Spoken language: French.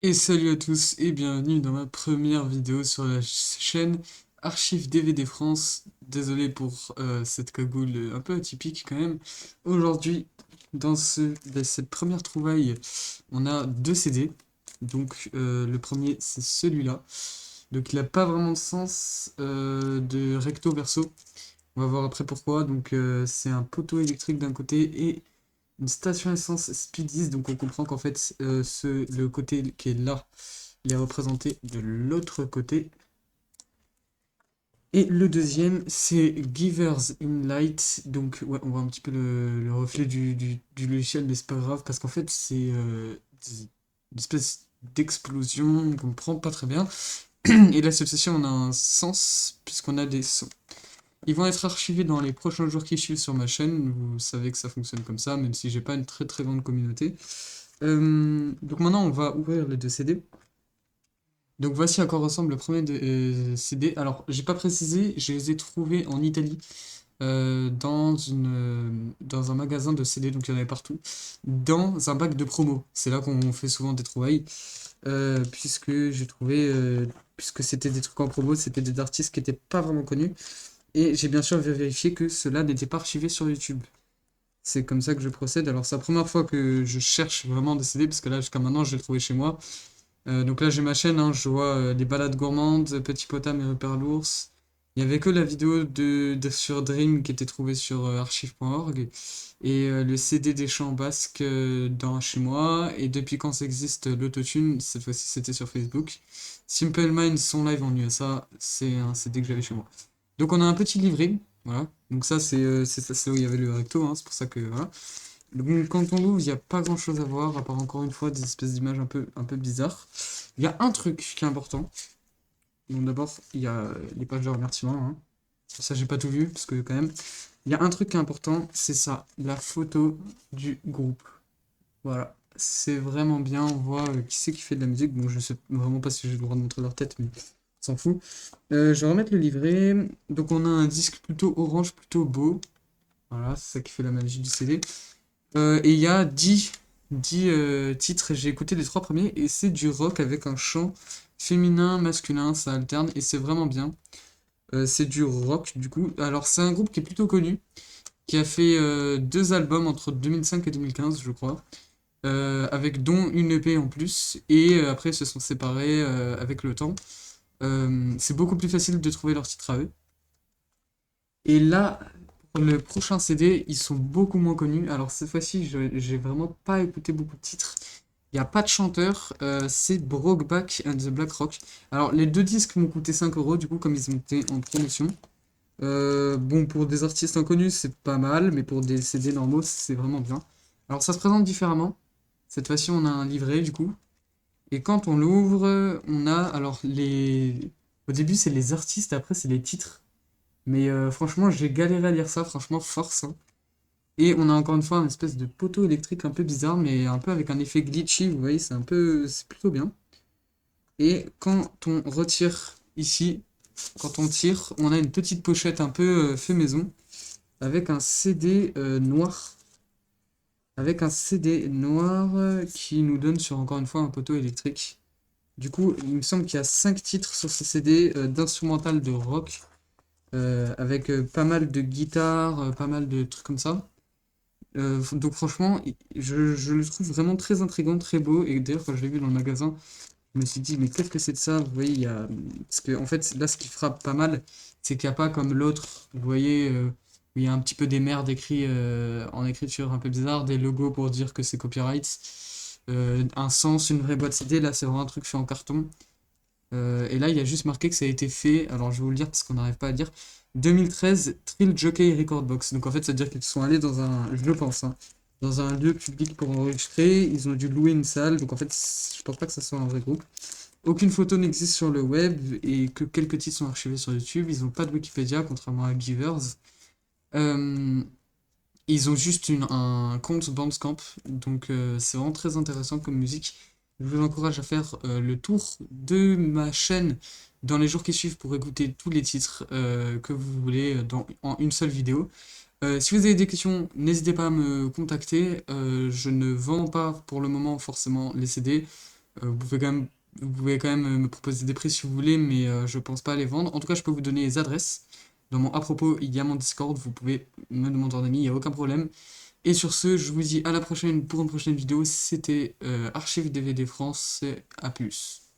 Et salut à tous et bienvenue dans ma première vidéo sur la chaîne Archives DVD France. Désolé pour cette cagoule un peu atypique quand même. Aujourd'hui, dans cette première trouvaille, on a deux CD. Donc le premier c'est celui-là. Donc il n'a pas vraiment de sens de recto verso. On va voir après pourquoi. Donc c'est un poteau électrique d'un côté et une station essence Speedies, donc on comprend qu'en fait le côté qui est là, il est représenté de l'autre côté. Et le deuxième, c'est Givers in Light, donc ouais, on voit un petit peu le reflet du logiciel, mais c'est pas grave, parce qu'en fait c'est une espèce d'explosion qu'on comprend pas très bien. Et l'association on a un sens, puisqu'on a des sons. Ils vont être archivés dans les prochains jours qui suivent sur ma chaîne. Vous savez que ça fonctionne comme ça, même si j'ai pas une très très grande communauté. Donc maintenant, on va ouvrir les deux CD. Donc voici à quoi ressemble le premier CD. Alors, j'ai pas précisé, je les ai trouvés en Italie, dans un magasin de CD, donc il y en avait partout, dans un bac de promo. C'est là qu'on fait souvent des trouvailles, puisque j'ai trouvé, puisque c'était des trucs en promo, c'était des artistes qui étaient pas vraiment connus. Et j'ai bien sûr vérifié que cela n'était pas archivé sur YouTube. C'est comme ça que je procède. Alors, c'est la première fois que je cherche vraiment des CD, parce que là, jusqu'à maintenant, je l'ai trouvé chez moi. Donc là, j'ai ma chaîne, hein, je vois des balades gourmandes, Petit Potam et Rupert l'ours. Il n'y avait que la vidéo sur Dream qui était trouvée sur archive.org. Et le CD des chants basques chez moi. Et depuis quand ça existe, l'autotune, cette fois-ci, c'était sur Facebook. Simple Minds, son live en USA, c'est un CD que j'avais chez moi. Donc on a un petit livret, voilà. Donc ça c'est là où il y avait le recto, hein, c'est pour ça que voilà. Donc quand on l'ouvre, il n'y a pas grand-chose à voir, à part encore une fois des espèces d'images un peu bizarres. Il y a un truc qui est important. Bon d'abord, il y a les pages de remerciements, hein. Ça j'ai pas tout vu, parce que quand même. Il y a un truc qui est important, c'est ça, la photo du groupe. Voilà. C'est vraiment bien, on voit qui c'est qui fait de la musique. Bon, je sais vraiment pas si j'ai le droit de montrer leur tête, mais on s'en fout. Je vais remettre le livret. Donc on a un disque plutôt orange, plutôt beau. Voilà, c'est ça qui fait la magie du CD. Et il y a 10 titres. J'ai écouté les trois premiers et c'est du rock avec un chant féminin, masculin, ça alterne et c'est vraiment bien. C'est du rock du coup. Alors c'est un groupe qui est plutôt connu, qui a fait deux albums entre 2005 et 2015, je crois, avec dont une EP en plus. Et après ils se sont séparés avec le temps. C'est beaucoup plus facile de trouver leurs titres à eux. Et là, pour le prochain CD, ils sont beaucoup moins connus. Alors cette fois-ci, j'ai vraiment pas écouté beaucoup de titres. Il n'y a pas de chanteur, c'est Brokeback and the Black Rock. Alors les deux disques m'ont coûté 5 euros, du coup, comme ils ont été en promotion. Bon, pour des artistes inconnus, c'est pas mal, mais pour des CD normaux, c'est vraiment bien. Alors ça se présente différemment. Cette fois-ci, on a un livret, du coup. Et quand on l'ouvre, on a alors les. Au début, c'est les artistes, après, c'est les titres. Mais franchement, j'ai galéré à lire ça, franchement, force, hein. Et on a encore une fois une espèce de poteau électrique un peu bizarre, mais un peu avec un effet glitchy, vous voyez, c'est plutôt bien. Et quand on retire ici, quand on tire, on a une petite pochette un peu fait maison, avec un CD noir. Avec un CD noir qui nous donne sur encore une fois un poteau électrique. Du coup, il me semble qu'il y a 5 titres sur ce CD d'instrumental de rock, avec pas mal de guitares, pas mal de trucs comme ça. Donc franchement, je le trouve vraiment très intriguant, très beau. Et d'ailleurs, quand je l'ai vu dans le magasin, je me suis dit, mais qu'est-ce que c'est de ça? Vous voyez, il y a. Parce que en fait, là, ce qui frappe pas mal, c'est qu'il n'y a pas comme l'autre, vous voyez, où il y a un petit peu des merdes écrits en écriture un peu bizarre, des logos pour dire que c'est copyright, un sens, une vraie boîte CD. Là, c'est vraiment un truc fait en carton. Et là, il y a juste marqué que ça a été fait, alors je vais vous le dire parce qu'on n'arrive pas à dire, 2013 Trill Jockey Record Box. Donc en fait, ça veut dire qu'ils sont allés dans un, je le pense, hein, dans un lieu public pour enregistrer. Ils ont dû louer une salle. Donc en fait, je pense pas que ça soit un vrai groupe. Aucune photo n'existe sur le web et que quelques titres sont archivés sur YouTube. Ils n'ont pas de Wikipédia, contrairement à Givers. Euh, Ils ont juste un compte Bandcamp, donc c'est vraiment très intéressant comme musique. Je vous encourage à faire le tour de ma chaîne dans les jours qui suivent pour écouter tous les titres que vous voulez en une seule vidéo. Si vous avez des questions, n'hésitez pas à me contacter. Je ne vends pas pour le moment forcément les CD. Vous pouvez quand même me proposer des prix si vous voulez, mais je pense pas les vendre. En tout cas, je peux vous donner les adresses. Dans mon à propos, il y a mon Discord, vous pouvez me demander en ami, il n'y a aucun problème. Et sur ce, je vous dis à la prochaine pour une prochaine vidéo. C'était Archive DVD France. À plus.